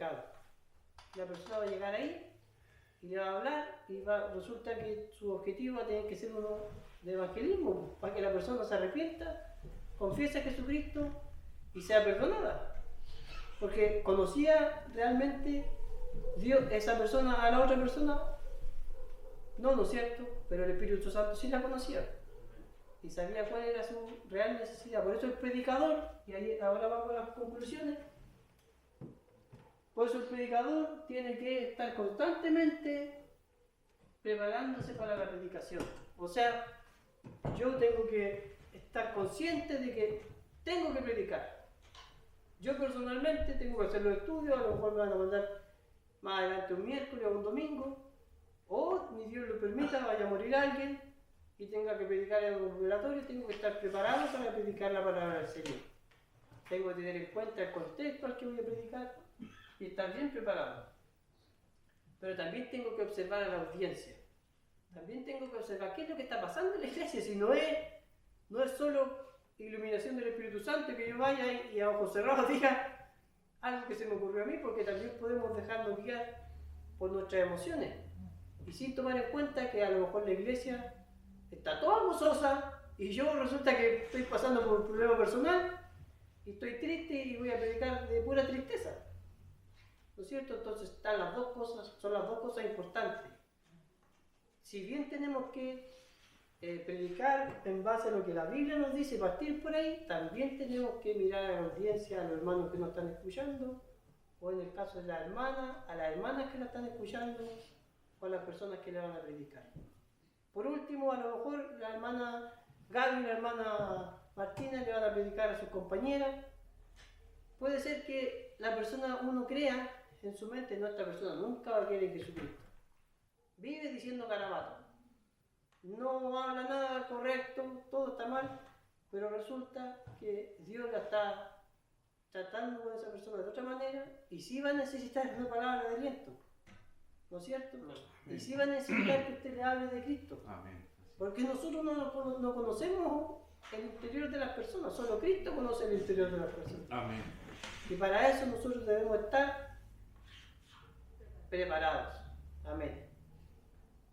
pecado. La persona va a llegar ahí y le va a hablar y resulta que su objetivo va a tener que ser uno de evangelismo, para que la persona se arrepienta, confiese a Jesucristo y sea perdonada. Porque conocía realmente Dios, esa persona a la otra persona, no, ¿no es cierto? Pero el Espíritu Santo sí la conocía y sabía cuál era su real necesidad. Por eso el predicador, y ahí ahora vamos a las conclusiones, por eso el predicador tiene que estar constantemente preparándose para la predicación. O sea, yo tengo que estar consciente de que tengo que predicar. Yo personalmente tengo que hacer los estudios, a lo mejor me van a mandar más adelante un miércoles o un domingo, o ni Dios lo permita, vaya a morir alguien y tenga que predicar en un oratorio, tengo que estar preparado para predicar la palabra del Señor. Tengo que tener en cuenta el contexto al que voy a predicar y estar bien preparado. Pero también tengo que observar a la audiencia. También tengo que observar qué es lo que está pasando en la iglesia, si no es solo iluminación del Espíritu Santo, que yo vaya y a ojos cerrados diga algo que se me ocurrió a mí, porque también podemos dejarnos guiar por nuestras emociones y sin tomar en cuenta que a lo mejor la iglesia está toda gozosa y yo resulta que estoy pasando por un problema personal y estoy triste y voy a predicar de pura tristeza, ¿no es cierto? Entonces están las dos cosas, son las dos cosas importantes. Si bien tenemos que predicar en base a lo que la Biblia nos dice, partir por ahí, también tenemos que mirar a la audiencia, a los hermanos que nos están escuchando, o en el caso de la hermana, a las hermanas que la están escuchando, o a las personas que le van a predicar. Por último, a lo mejor la hermana Gaby y la hermana Martina le van a predicar a sus compañeras. Puede ser que la persona, uno crea en su mente, no, esta persona nunca va a creer en Jesucristo. Vive diciendo garabato. No habla nada correcto, todo está mal, pero resulta que Dios la está tratando con esa persona de otra manera y sí va a necesitar una palabra de aliento, ¿no es cierto? Y sí va a necesitar que usted le hable de Cristo. Amén. Porque nosotros no conocemos el interior de las personas, solo Cristo conoce el interior de las personas. Amén. Y para eso nosotros debemos estar preparados. Amén.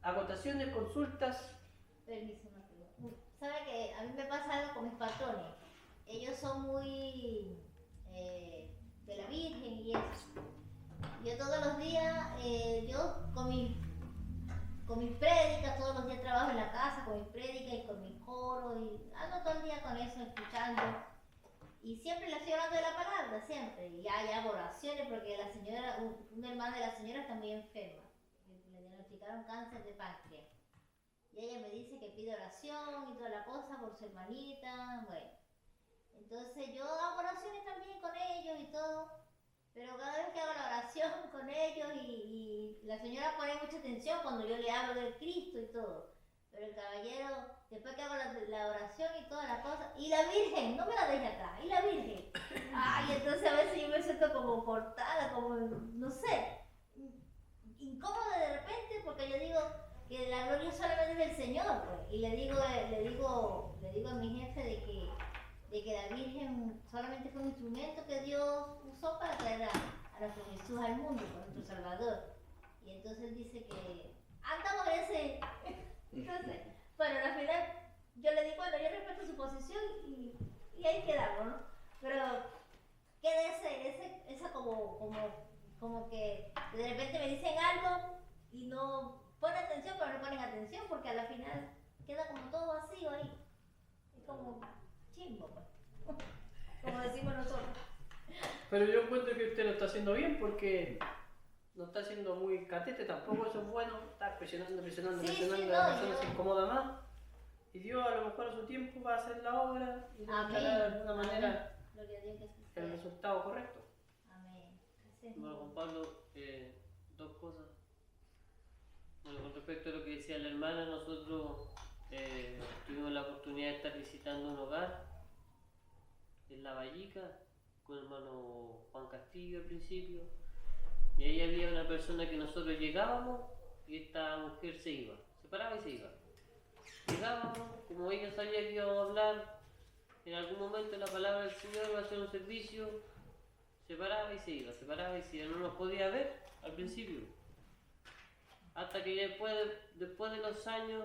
Acotaciones, consultas. Permiso, no tengo. ¿Sabe que a mí me pasa algo con mis patrones? Ellos son muy de la Virgen y eso. Yo todos los días, yo con mis prédicas, todos los días trabajo en la casa con mis prédicas y con mis coros y ando todo el día con eso, escuchando. Y siempre le estoy hablando de la palabra, siempre. Y ya hago oraciones porque la señora, una hermana de la señora está muy enferma. Le diagnosticaron cáncer de páncreas. Y ella me dice que pide oración y toda la cosa por su hermanita, bueno. Entonces yo hago oraciones también con ellos y todo, pero cada vez que hago la oración con ellos y la señora pone mucha atención cuando yo le hablo del Cristo y todo. Pero el caballero, después que hago la oración y toda la cosa, y la Virgen, no me la deje atrás, y la Virgen. Ay, entonces a veces yo me siento como cortada, como, no sé, incómoda de repente porque yo digo que la gloria solamente es del Señor, pues. Y le digo a mi jefe de que la Virgen solamente fue un instrumento que Dios usó para traer a nuestro Jesús al mundo, por nuestro Salvador. Y entonces él dice que andamos en ese. Entonces, bueno, al final yo le digo, bueno, yo respeto su posición y ahí quedamos, ¿no? Pero queda esa como que de repente me dicen algo y no ponen atención, pero no ponen atención porque a la final queda como todo vacío ahí. Es como chimbo, pues. Como decimos nosotros. Pero yo encuentro que usted lo está haciendo bien porque no está siendo muy catete, tampoco eso es bueno, estar presionando, Sí, la no, persona se incomoda más. Y Dios a lo mejor a su tiempo va a hacer la obra y va a Amén. de alguna manera Gloria a Dios que así el sea. resultado correcto. Amén. Así es. Bueno, Juan Pablo, dos cosas. Bueno, con respecto a lo que decía la hermana, nosotros tuvimos la oportunidad de estar visitando un hogar en La Vallica con el hermano Juan Castillo al principio, y ahí había una persona que nosotros llegábamos y esta mujer se iba, se paraba y se iba. Llegábamos, como ella sabía que íbamos a hablar en algún momento la palabra del Señor, iba a hacer un servicio, se paraba y se iba, se paraba y se iba. No nos podía ver al principio. Hasta que después de los años,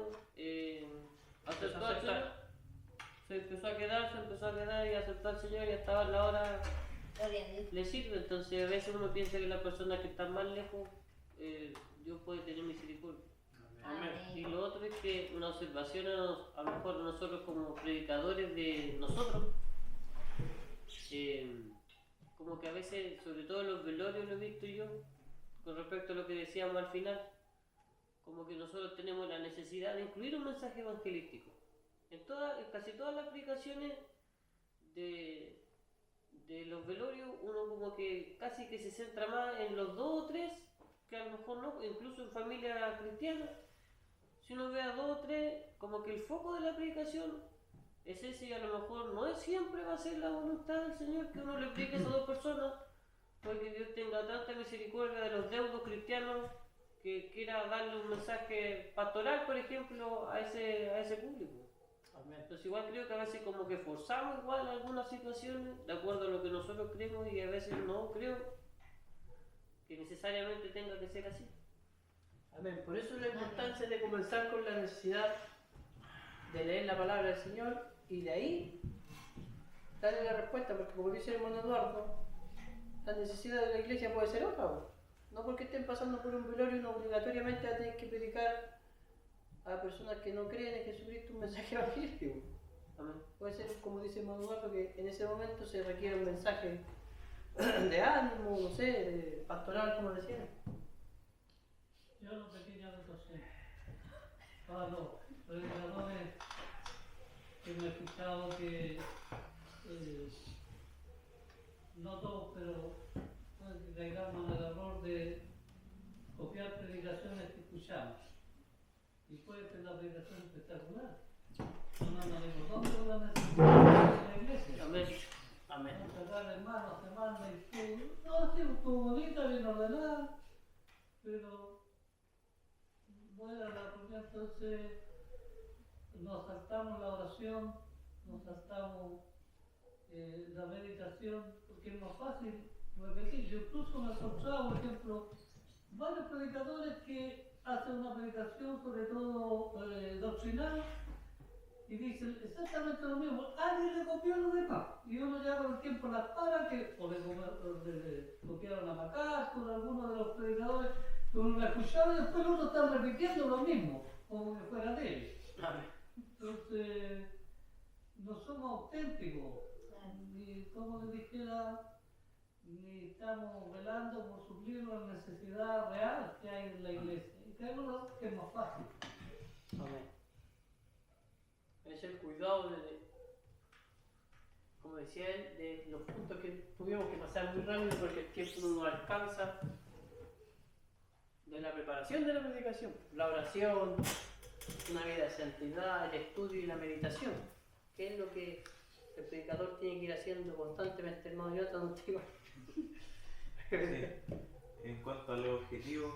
aceptó al Señor. Se empezó a quedar y aceptó al Señor y hasta la hora Gloria a Dios. le sirve. Entonces a veces uno piensa que la persona que está más lejos, Dios puede tener misericordia. Amén. Y lo otro es que una observación a lo mejor nosotros como predicadores de nosotros, como que a veces, sobre todo en los velorios lo he visto yo, con respecto a lo que decíamos al final, como que nosotros tenemos la necesidad de incluir un mensaje evangelístico. En casi todas las predicaciones de los velorios, uno como que casi que se centra más en los 2 o 3, que a lo mejor no, incluso en familia cristiana. Si uno ve a 2 o 3, como que el foco de la predicación es ese y a lo mejor no es siempre va a ser la voluntad del Señor que uno le explique a esas 2 personas, porque Dios tenga tanta misericordia de los deudos cristianos que quiera darle un mensaje pastoral, por ejemplo, a ese público. Entonces igual creo que a veces como que forzamos igual algunas situaciones de acuerdo a lo que nosotros creemos y a veces no creo que necesariamente tenga que ser así. Amén. Por eso la importancia de comenzar con la necesidad de leer la palabra del Señor y de ahí darle la respuesta, porque como dice el hermano Eduardo, la necesidad de la iglesia puede ser otra. No porque estén pasando por un velorio, no obligatoriamente va a tener que predicar a personas que no creen en Jesucristo un mensaje evangelístico. Amén. Puede ser, como dice el hermano Eduardo, que en ese momento se requiere un mensaje de ánimo, no sé, de pastoral, como decía. Yo una pequeña anotación para los predicadores que me he escuchado que no todos, pero puede que caigamos en el error de copiar predicaciones que escuchamos. Y puede ser la predicación espectacular. No digo, ¿dónde van a necesitar en la iglesia? Amén. Amén. Vamos a sacar hermanos, hermanas y tú, no, sí, estuvo bonita, bien ordenada, pero bueno, la reunión, entonces nos saltamos la oración, nos saltamos la meditación, porque es más fácil repetir. Yo incluso me he encontrado, por ejemplo, varios predicadores que hacen una predicación, sobre todo doctrinal, y dicen exactamente lo mismo. Alguien le copió a los demás, y uno ya con el tiempo las para, que o le copiaron a MacArthur, algunos de los predicadores, que uno la escuchaba y después los otros están repitiendo lo mismo, como que fuera de él. Entonces, no somos auténticos, ni como les dijera, ni estamos velando por suplir la necesidad real que hay en la iglesia. Y creo que es más fácil. Amén. Es el cuidado como decía él, de los puntos que tuvimos que pasar muy rápido porque el tiempo no nos alcanza, de la preparación de la predicación, la oración, una vida de santidad, el estudio y la meditación, que es lo que el predicador tiene que ir haciendo constantemente, hermano Jonathan, no te igual. Sí. En cuanto a los objetivos,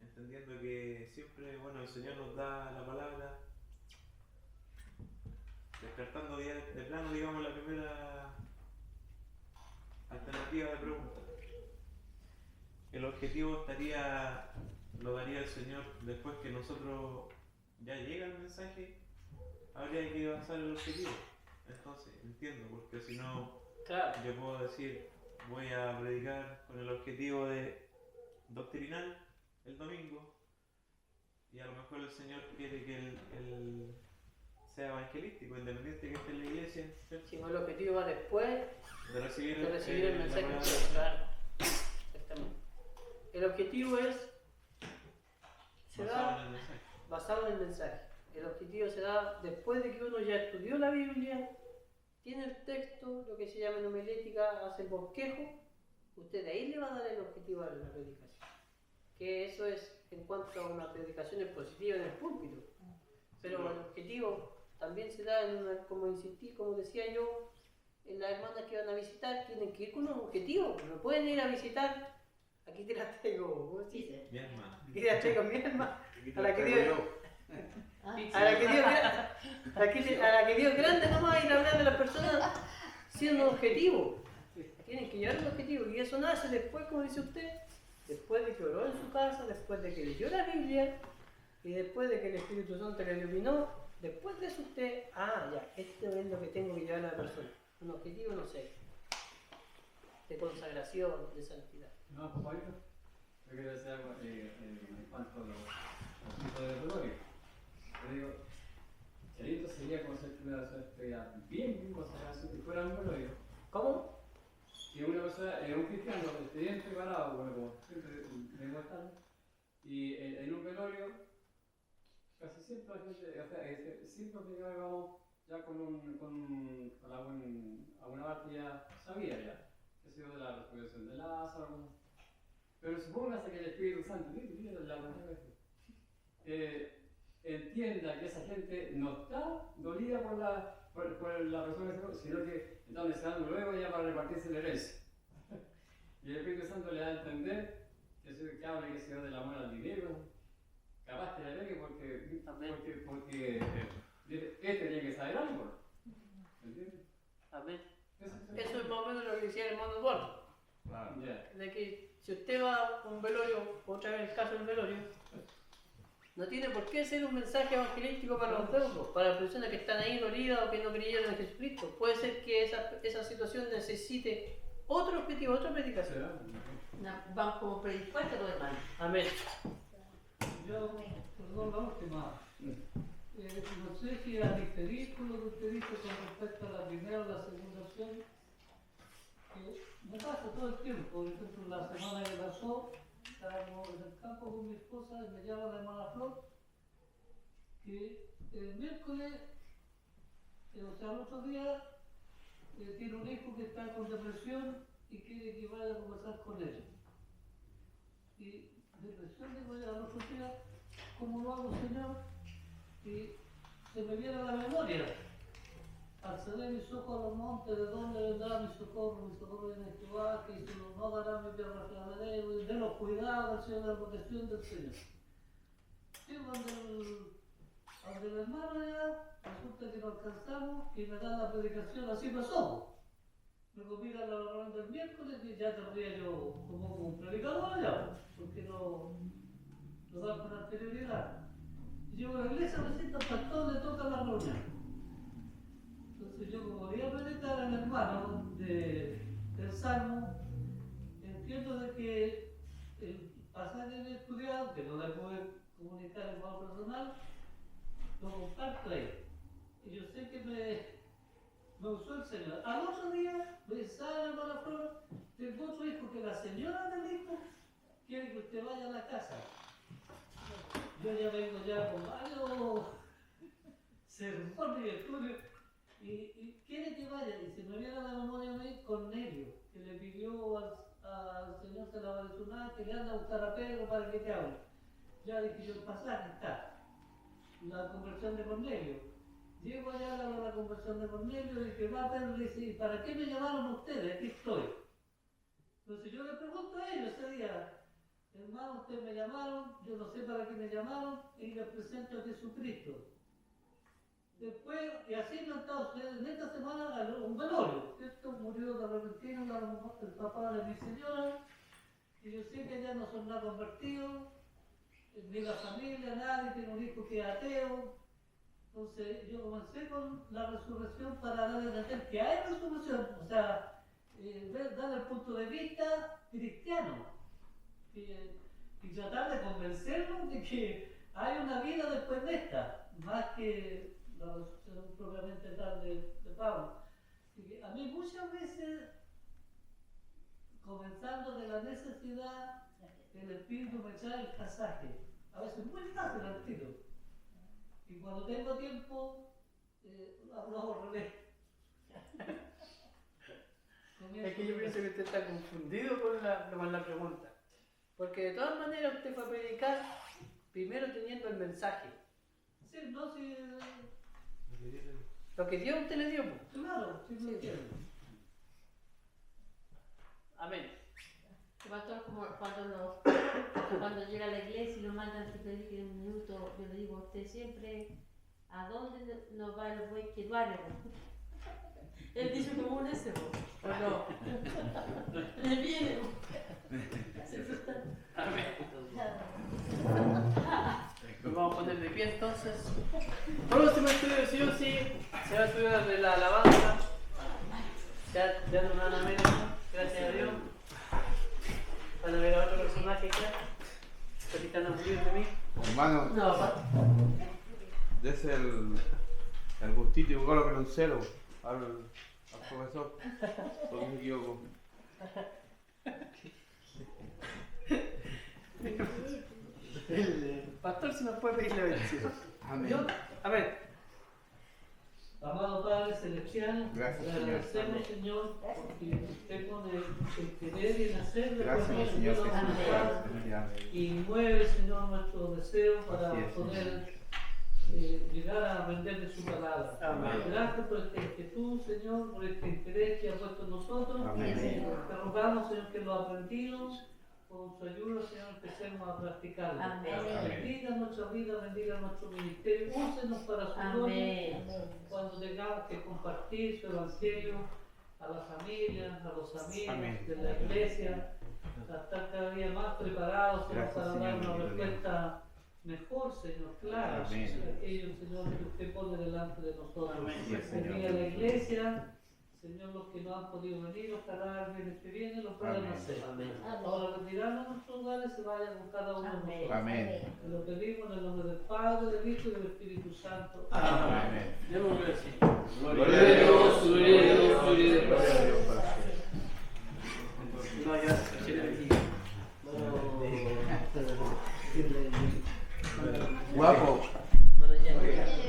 entendiendo que siempre, bueno, el Señor nos da la palabra, descartando de plano, digamos, la primera alternativa de pregunta. El objetivo lo daría el Señor después que nosotros ya llega el mensaje, habría que avanzar el objetivo. Entonces, entiendo, porque si no, Claro. yo puedo decir, voy a predicar con el objetivo de doctrinal el domingo, y a lo mejor el Señor quiere que el sea evangelístico, independiente que esté en la iglesia, ¿cierto? Si el objetivo va después de recibir el mensaje. la palabra. Claro. Exactamente. El objetivo se Basado da en el mensaje. basado en el mensaje. El objetivo se da después de que uno ya estudió la Biblia, tiene el texto, lo que se llama en homilética, hace el bosquejo, usted de ahí le va a dar el objetivo a la predicación. Que eso es en cuanto a una predicación expositiva en el púlpito. Pero el objetivo también se da como insistí, como decía yo, en las hermanas que van a visitar, tienen que ir con un objetivo. No pueden ir a visitar, aquí te la traigo, ¿cómo se dice? Mi hermano. Aquí te la traigo, mi hermana. A la que Traigo Dios, yo. a la que Dios grande nomás ir a hablar de las personas siendo un objetivo. Tienen que llegar a un objetivo y eso nace después, como dice usted, después de que oró en su casa, después de que leyó la Biblia y después de que el Espíritu Santo le iluminó. Después de eso usted, ya, esto es lo que tengo que llevar a la persona. Un objetivo, no sé, de consagración, de santidad. No, compadrito, yo quiero decir algo en cuanto a los tipos de velorio. Yo digo, Charito sería como si estuviera bien consagrado, si fuera un velorio. ¿Cómo? Si una persona, un cristiano, bien preparado, bueno, como siempre me muestran, y en un velorio, casi siempre la gente, o sea, siempre que vamos ya con alguna parte ya sabía ya, que ha sido de la resurrección de Lázaro, pero supóngase que el Espíritu Santo, mira la entienda que esa gente no está dolida por la resurrección, sino que están deseando luego ya para repartirse la herencia. Y el Espíritu Santo le da a entender que hable que se de la amor al dinero, capaz que le pegue porque este tiene que saber algo. ¿Entiendes? Amén. Eso es más o menos lo que decía el hermano Eduardo. Claro. Ya. De que si usted va a un velorio, otra vez el caso del velorio, no tiene por qué ser un mensaje evangelístico para los deudos, para las personas que están ahí dolidas o que no creyeron en Jesucristo. Puede ser que esa situación necesite otro objetivo, otra predicación. Van como predispuestos los hermanos. Amén. Yo, perdón, la última. No sé si a diferir con lo que usted dice con respecto a la primera o la segunda opción. Me pasa todo el tiempo, por ejemplo, la semana que pasó, estábamos en el campo con mi esposa y me llama la hermana Flor, que el miércoles, o sea, el otro día, tiene un hijo que está con depresión y quiere que vaya a conversar con él. Y depresión, digo ya, al otro día, ¿cómo lo hago, Señor? Y se me viene a la memoria. Alzaré mis ojos a los montes, ¿de dónde vendrá mi socorro? Mi socorro viene de Jehová, que si no dará mi tierra refrigeradero, y de los cuidados del Señor, de la protección del Señor. Sí, cuando el hermano ya, resulta que lo alcanzamos y me dan la predicación, así pasó. Me convidan a la reunión del miércoles y ya tendría yo como un predicador allá, porque no dan con anterioridad. Llego a la iglesia, me siento al pastor, le toca la reunión. Entonces yo, como voy a predicar al hermano del Salmo, entiendo de que el pasaje que he estudiado, que no le puedo comunicar en modo personal, lo comparto ahí. Y yo sé que me usó el Señor. Al otro día, me sale hermana Flor, tengo otro hijo que la señora del hijo quiere que usted vaya a la casa. Yo ya vengo ya con varios sermones y estudios y quiere que vaya. Y se me viene a la memoria a mí Cornelio, que le pidió al Señor se la va a sonar, que le anda a buscar a Pedro para que te hable. Ya dije yo, el pasaje está, la conversión de Cornelio. Llego allá a la conversión de Cornelio y que va Pedro y dice, ¿y para qué me llamaron ustedes? Aquí estoy. Entonces yo le pregunto a ellos ese día, hermano, ustedes me llamaron, yo no sé para qué me llamaron, y les presento a Jesucristo. Después, y así me han estado en esta semana un velorio, ¿cierto? Murió de repentino el papá de mi señora, y yo sé que ya no son nada convertidos, ni la familia, nadie, tiene un hijo que es ateo. Entonces yo comencé con la resurrección para darle a entender que hay resurrección, o sea, dar el punto de vista cristiano. Y tratar de convencernos de que hay una vida después de esta, más que la resurrección propiamente tal de Pablo. Y a mí muchas veces, comenzando de la necesidad, el Espíritu me trae el pasaje, a veces muy fácil al tiro. Y cuando tengo tiempo, lo ahorraré. Es que yo pienso que usted está confundido con la pregunta. Porque de todas maneras usted fue a predicar primero teniendo el mensaje. Sí, no, sí. Lo que Dios usted le dio. Pues. Claro, sí, lo entiendo. Amén. Pastor, como cuando llega a la iglesia y lo mandan que predique un minuto, yo le digo a usted siempre, ¿a dónde nos va el buey que duerme? Él dice como un ese, ¿o no? Le viene. Amén. Nos vamos a poner de pie entonces. Próximo estudio de sí o sí se va a estudiar de la alabanza. Ya no van a ver eso, gracias a Dios. Van a ver a otro personaje acá. Capitán Ampulio de mí. Hermano, No, dese el gustito y un cero al profesor, porque me equivoco. El pastor si nos puede pedir la bendición. Amén. Amén. Amado Padre Celestial, Gracias, le Señor. agradecemos, Señor, porque usted pone el querer y el hacer de Gracias, acuerdo, Señor Señor, a su Jesús. voluntad, Gracias. y mueve, Señor, nuestro deseo para Así es, poder llegar a aprender de su palabra. Amén. Gracias por esta inquietud, Señor, por este interés que ha puesto en nosotros. Amén. Te rogamos, Señor, que lo aprendido, con su ayuda, Señor, empecemos a practicarlo. Amén. Bendiga nuestra vida, bendiga nuestro ministerio, úsenos para su gloria. amén. Cuando tengamos que compartir su evangelio a las familias, a los amigos Amén. de la iglesia, a estar cada día más preparados, Señor, Gracias, para Señor, dar una bendito respuesta mejor, Señor, clara, Amén. a aquello, Señor, que usted pone delante de nosotros. Amén. Yes, Señor. Bendiga la iglesia, Señor, los que no han podido venir, ojalá el viernes que viene lo puedan Amén. hacer. Amén. Ahora retirarnos a nuestros hogares se vayan con cada uno de Amén. nosotros. Amén. Lo pedimos en el nombre del Padre, del Hijo y del Espíritu Santo. Amén. Amén. Démosle así. Gloria a